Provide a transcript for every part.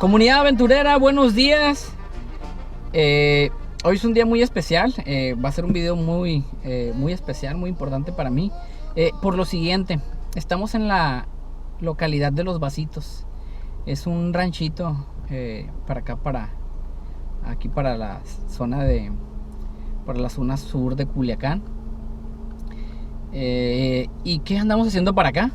Comunidad aventurera, buenos días. Hoy es un día muy especial. Va a ser un video muy especial, muy importante para mí. Por lo siguiente, estamos en la localidad de Los Vasitos. Es un ranchito para acá, aquí para la para la zona sur de Culiacán. ¿Y qué andamos haciendo para acá?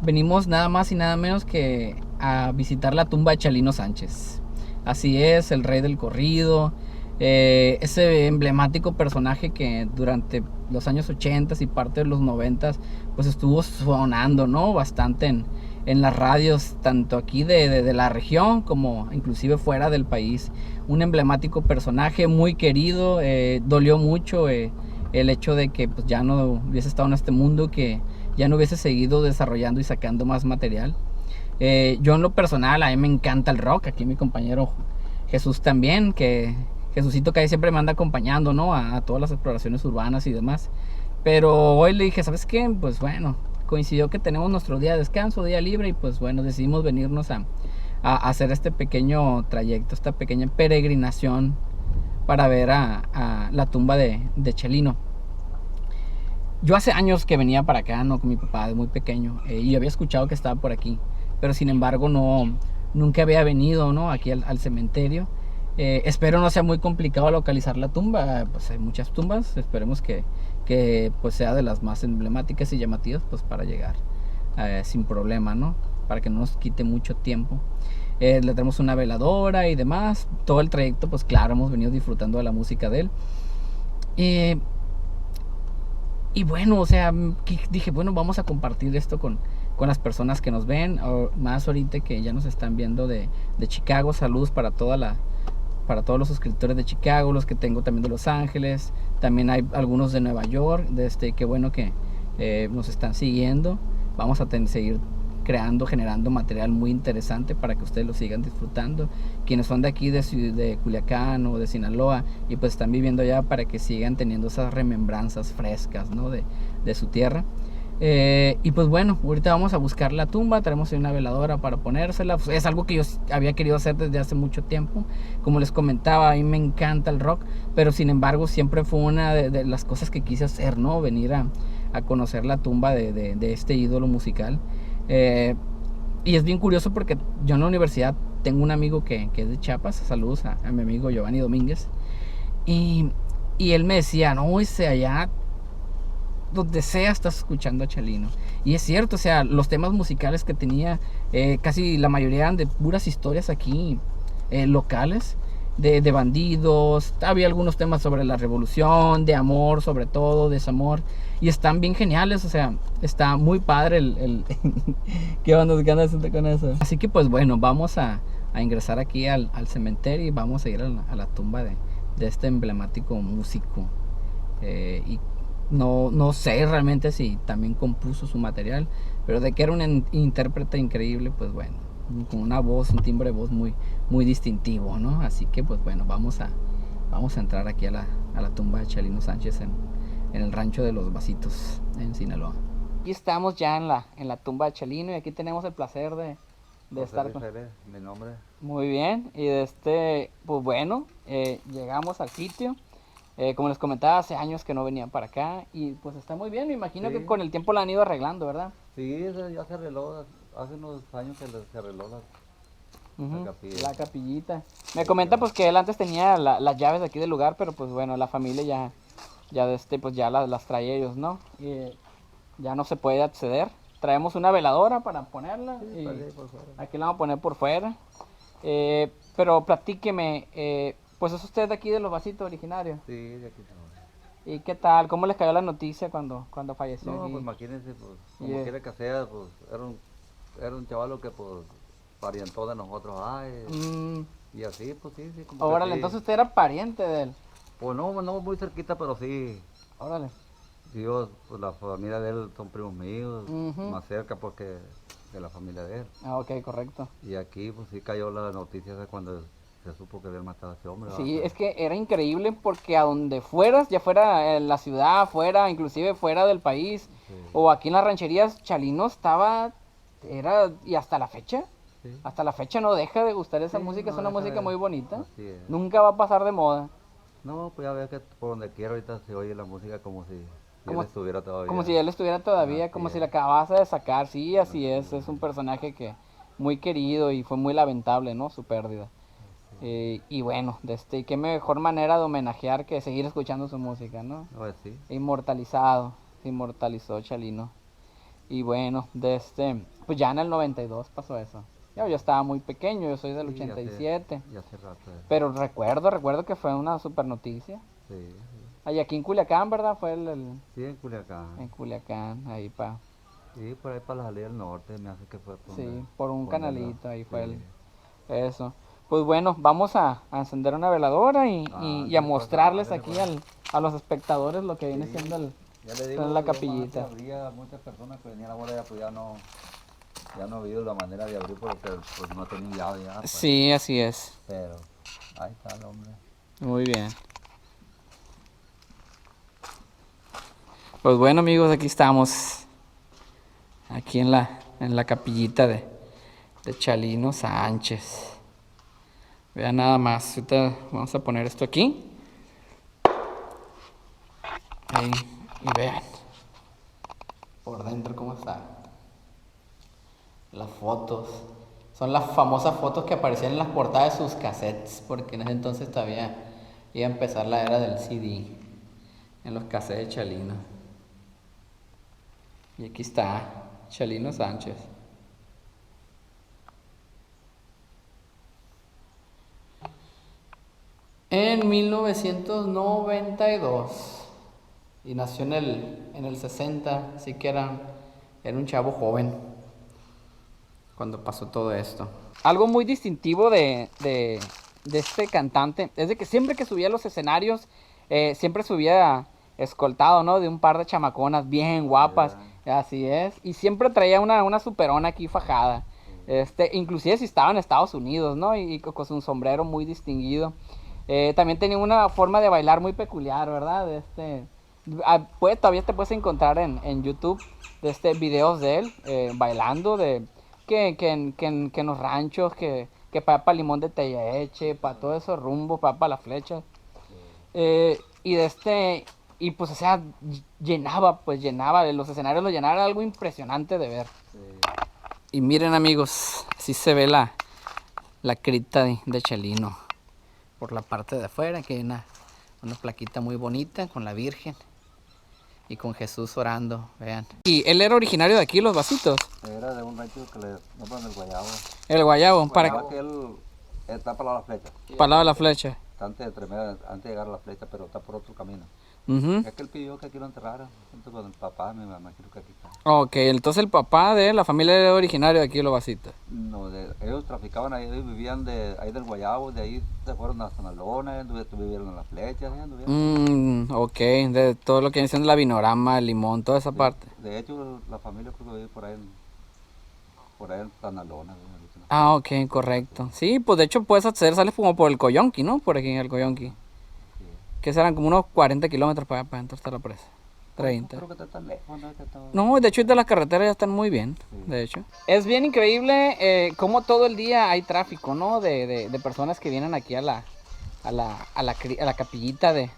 Venimos nada más y nada menos que a visitar la tumba de Chalino Sánchez. Así es, el rey del corrido, ese emblemático personaje que durante los años 80 y parte de los 90 pues estuvo sonando, ¿no? Bastante en las radios, tanto aquí de la región como inclusive fuera del país. Un emblemático personaje muy querido. Dolió mucho el hecho de que pues ya no hubiese estado en este mundo, que ya no hubiese seguido desarrollando y sacando más material. Yo en lo personal, a mí me encanta el rock. Aquí mi compañero Jesús también, que Jesucito que ahí siempre me anda acompañando, ¿no? A todas las exploraciones urbanas y demás. Pero hoy le dije, ¿sabes qué? Pues bueno, coincidió que tenemos nuestro día de descanso, día libre, y pues bueno, decidimos venirnos a hacer este pequeño trayecto, esta pequeña peregrinación para ver a la tumba de Chalino. Yo hace años que venía para acá, ¿no? Con mi papá, de muy pequeño, y había escuchado que estaba por aquí, pero sin embargo nunca había venido, ¿no? Aquí al cementerio. Espero no sea muy complicado localizar la tumba. Pues hay muchas tumbas, esperemos que pues sea de las más emblemáticas y llamativas, pues para llegar sin problema, ¿no? Para que no nos quite mucho tiempo. Le tenemos una veladora y demás. Todo el trayecto, pues claro, hemos venido disfrutando de la música de él. Y bueno, o sea, dije, bueno, vamos a compartir esto con las personas que nos ven, o más ahorita que ya nos están viendo de Chicago. Saludos para para todos los suscriptores de Chicago, los que tengo también de Los Ángeles. También hay algunos de Nueva York, qué bueno que nos están siguiendo. Vamos a seguir generando material muy interesante para que ustedes lo sigan disfrutando. Quienes son de aquí de Culiacán o de Sinaloa y pues están viviendo allá, para que sigan teniendo esas remembranzas frescas, ¿no? de su tierra. Y pues bueno, ahorita vamos a buscar la tumba. Tenemos una veladora para ponérsela. Pues es algo que yo había querido hacer desde hace mucho tiempo. Como les comentaba, a mí me encanta el rock, pero sin embargo siempre fue una de las cosas que quise hacer, ¿no? Venir a conocer la tumba de este ídolo musical. Y es bien curioso porque yo en la universidad tengo un amigo que es de Chiapas. Saludos a mi amigo Giovanni Domínguez. Y él me decía, no, ese allá donde sea estás escuchando a Chalino. Y es cierto, o sea, los temas musicales que tenía, casi la mayoría eran de puras historias aquí locales, de bandidos. Había algunos temas sobre la revolución, de amor, sobre todo, desamor. Y están bien geniales, o sea, está muy padre ¿Qué onda? ¿Qué andas haciendo con eso? Así que pues bueno, vamos a ingresar aquí al cementerio y vamos a ir a la tumba de este emblemático músico. Y no sé realmente si también compuso su material, pero de que era un intérprete increíble, pues bueno, con una voz, un timbre de voz muy distintivo, ¿no? Así que pues bueno, vamos a entrar aquí a la tumba de Chalino Sánchez en el rancho de Los Vasitos, en Sinaloa. Aquí estamos ya en la tumba de Chalino, y aquí tenemos el placer de estar con... Mi nombre. Muy bien, y pues bueno, llegamos al sitio. Como les comentaba, hace años que no venían para acá, y pues está muy bien. Me imagino Sí. que con el tiempo la han ido arreglando, ¿verdad? Sí, eso ya se arregló. Hace unos años que se arregló la capilla. La capillita. Me comenta pues que él antes tenía las llaves de aquí del lugar, pero pues bueno, la familia pues ya las trae ellos, ¿no? Y ya no se puede acceder. Traemos una veladora para ponerla, Sí, y por fuera. aquí la vamos a poner por fuera. Pero platíqueme, pues es usted de aquí de Los Vasitos, originario. Sí, de aquí no. ¿Y qué tal? ¿Cómo les cayó la noticia cuando falleció No, aquí? pues imagínense, pues, como Yeah. quiera que sea, pues, era un chavalo que, pues, parientó de nosotros, y así, pues, sí, como que Órale, sí. entonces usted era pariente de él. Pues no muy cerquita, pero sí. Órale. Sí, pues, la familia de él son primos míos, Ujú. más cerca, porque, de la familia de él. Ah, ok, correcto. Y aquí, pues, sí cayó la noticia de cuando se supo que habían matado a ese hombre. Sí, ¿verdad? es que era increíble porque a donde fueras, ya fuera en la ciudad, fuera, inclusive fuera del país, Sí. o aquí en las rancherías, Chalino estaba, y hasta la fecha, Sí. Hasta la fecha no deja de gustar esa Sí, música, no es una deja música de- muy bonita. Así es. Nunca va a pasar de moda. No, pues ya ves que por donde quiera ahorita se oye la música como si él Como, estuviera como todavía. si él estuviera todavía, Así como si la es. acabase de sacar. Sí, así Así es un personaje que muy querido y fue muy lamentable, ¿no? Su pérdida. Y bueno, qué mejor manera de homenajear que seguir escuchando su música, ¿no? Pues sí. Inmortalizado, se inmortalizó Chalino. Y bueno, pues ya en el 92 pasó eso. Yo estaba muy pequeño, yo soy del Sí, 87. ya hace rato. Pero recuerdo que fue una super noticia. Sí, sí. Ahí aquí en Culiacán, ¿verdad? Fue Sí, en en Culiacán. Culiacán, ahí Sí, por ahí para la salida del norte, me hace que fue sí, por un por donde canalito, ahí fue sí. eso. Pues bueno, vamos a encender una veladora y a Ándale, pues, mostrarles ándale, aquí pues. a los espectadores lo que viene Sí, siendo ya le digo, la yo más que capillita. habría muchas personas que venían ahora ya pues ya no ha habido la manera de abrir porque pues no tenía llave ya, pues. Sí, así es. Pero ahí está el hombre. Muy bien. Pues bueno, amigos, aquí estamos. Aquí en la capillita de Chalino Sánchez. Vean nada más. Ahorita vamos a poner esto aquí. Ahí, y vean. Por dentro cómo está. Las fotos. Son las famosas fotos que aparecían en las portadas de sus cassettes. Porque en ese entonces todavía iba a empezar la era del CD. En los cassettes de Chalino. Y aquí está Chalino Sánchez. En 1992. Y nació en el 60, así que era un chavo joven cuando pasó todo esto. Algo muy distintivo de este cantante es de que siempre que subía a los escenarios, siempre subía escoltado, ¿no? De un par de chamaconas bien guapas, así es. Y siempre traía una superona aquí fajada. Inclusive si estaba en Estados Unidos, ¿no? Y con su sombrero muy distinguido. También tenía una forma de bailar muy peculiar, ¿verdad? Todavía te puedes encontrar en YouTube videos de él bailando, que en los ranchos, que para limón de Teyeche, para todo eso rumbo, para la flecha. Y y pues o sea, llenaba, los escenarios lo llenaba, era algo impresionante de ver. Sí. Y miren amigos, así se ve la cripta de Chalino. Por la parte de afuera, que hay una plaquita muy bonita con la Virgen. Y con Jesús orando, vean. Y él era originario de aquí, Los Vasitos. Era de un rancho que le nombran el Guayabo. El Guayabo, Guayabo que él está para la flecha. para el lado de la flecha. Está antes de llegar a la flecha, pero está por otro camino. Uh-huh. Es que él pidió que aquí lo enterrara, junto con el papá, mi mamá, creo que aquí está. Ok, entonces el papá de la familia era originario de aquí, Los Vasitos. No, ellos traficaban ahí, ellos vivían ahí del Guayabo, de ahí se fueron a Sanalona, vivieron en las flechas, ahí anduvieron. Ok, de todo lo que viene siendo la Vinorama, el Limón, toda esa parte. De hecho, la familia creo que vive por ahí en Sanalona. Ah, ok, correcto. Sí, pues de hecho puedes acceder, sales como por el Coyonqui, ¿no? Por aquí en el Coyonqui. Sí. Que serán como unos 40 kilómetros para entrar hasta la presa. 30. No creo que está tan lejos, ¿no? No, de hecho ahorita las carreteras ya están muy bien, de hecho. Es bien increíble cómo todo el día hay tráfico, ¿no? De personas que vienen aquí a la capillita de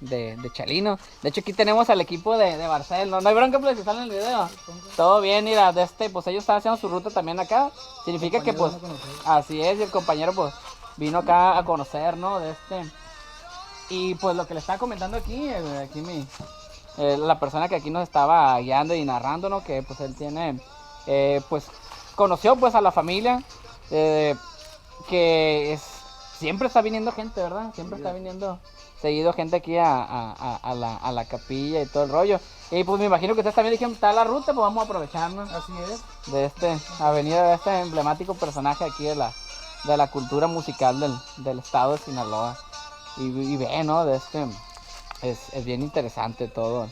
Chalino. De hecho aquí tenemos al equipo de Barcel, ¿no? No hay bronca pues que sale en el video. Todo bien, mira, pues ellos están haciendo su ruta también acá. Significa que pues, así es, y el compañero pues vino acá a conocer, ¿no? Y pues lo que le estaba comentando aquí la persona que aquí nos estaba guiando y narrando, ¿no? Que pues él tiene, pues conoció pues a la familia, que siempre está viniendo gente, ¿verdad? Siempre está viniendo seguido gente aquí a la capilla y todo el rollo. Y pues me imagino que ustedes también dijeron, está la ruta, pues vamos a aprovecharnos. Así es. De avenida de este emblemático personaje aquí de la cultura musical del estado de Sinaloa. Y ve, ¿no? Es bien interesante toda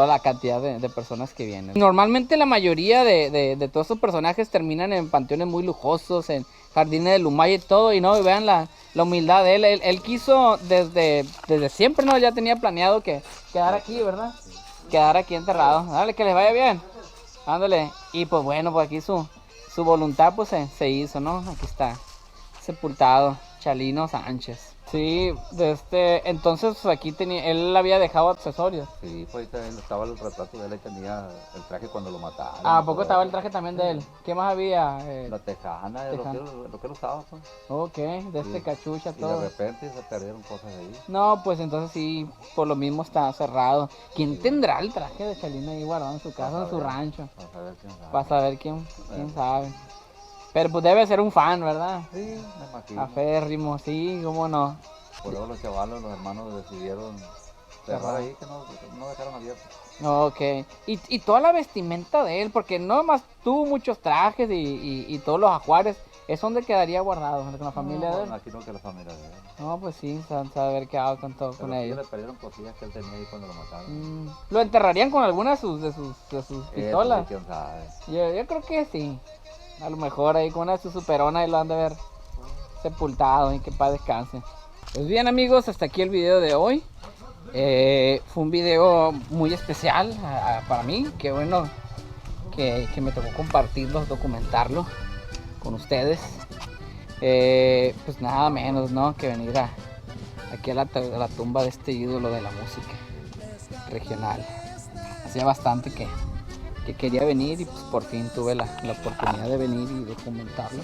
la cantidad de personas que vienen. Normalmente la mayoría de todos estos personajes terminan en panteones muy lujosos, en jardines de Lumaya y todo, y no, y vean la humildad de él. Él quiso desde siempre, ¿no? Ya tenía planeado que quedar aquí, ¿verdad? Quedar aquí enterrado. Dale, que les vaya bien. Ándale. Y pues bueno, pues aquí su voluntad pues se hizo, ¿no? Aquí está, sepultado, Chalino Sánchez. Sí, entonces aquí él había dejado accesorios. Sí, pues ahí estaba el retrato de él, ahí tenía el traje cuando lo mataron. ¿A poco estaba el traje también de él? ¿Qué más había? La tejana, lo que él usaba, pues. Ok, cachucha, todo. Y de repente se perdieron cosas ahí. No, pues entonces sí, por lo mismo está cerrado. ¿Quién tendrá el traje de Chalino ahí guardado en su casa, en su rancho? Para saber quién sabe. Pero pues debe ser un fan, ¿verdad? Sí, me imagino. Aférrimo, sí, cómo no. Por luego los chavalos, los hermanos decidieron cerrar ahí, que no dejaron abierto. Ok, y toda la vestimenta de él, porque no más tuvo muchos trajes y todos los ajuares, ¿es donde quedaría guardado? ¿Con la familia de él? Aquí no que la familia de él. No, pues sí, saber qué hago con Pero ellos. le perdieron cosillas que él tenía ahí cuando lo mataron. ¿Lo enterrarían con alguna de sus pistolas? ¿Quién sabe? Yo creo que sí. A lo mejor ahí con una de sus superonas ahí lo han de ver sepultado y que paz descanse. Pues bien amigos, hasta aquí el video de hoy. Fue un video muy especial para mí. Qué bueno que me tocó compartirlo, documentarlo con ustedes. Pues nada menos, ¿no? Que venir aquí a la tumba de este ídolo de la música regional. Hacía bastante que quería venir y pues por fin tuve la oportunidad de venir y documentarlo.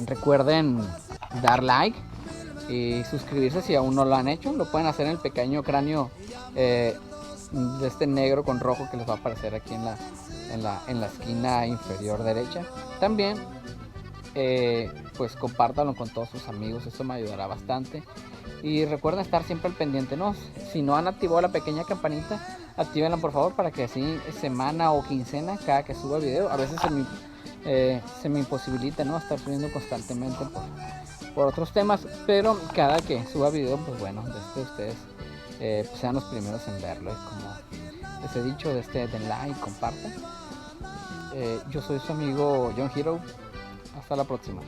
Recuerden dar like y suscribirse si aún no lo han hecho. Lo pueden hacer en el pequeño cráneo de este negro con rojo que les va a aparecer aquí en la esquina inferior derecha. También pues compártanlo con todos sus amigos, eso me ayudará bastante. Y recuerden estar siempre al pendiente, ¿no? Si no han activado la pequeña campanita, actívenla por favor para que así semana o quincena, cada que suba video, a veces se me imposibilita, ¿no? Estar subiendo constantemente por otros temas, pero cada que suba video, pues bueno, ustedes pues sean los primeros en verlo. Y como les he dicho, den like, compartan. Yo soy su amigo John Hero. Hasta la próxima.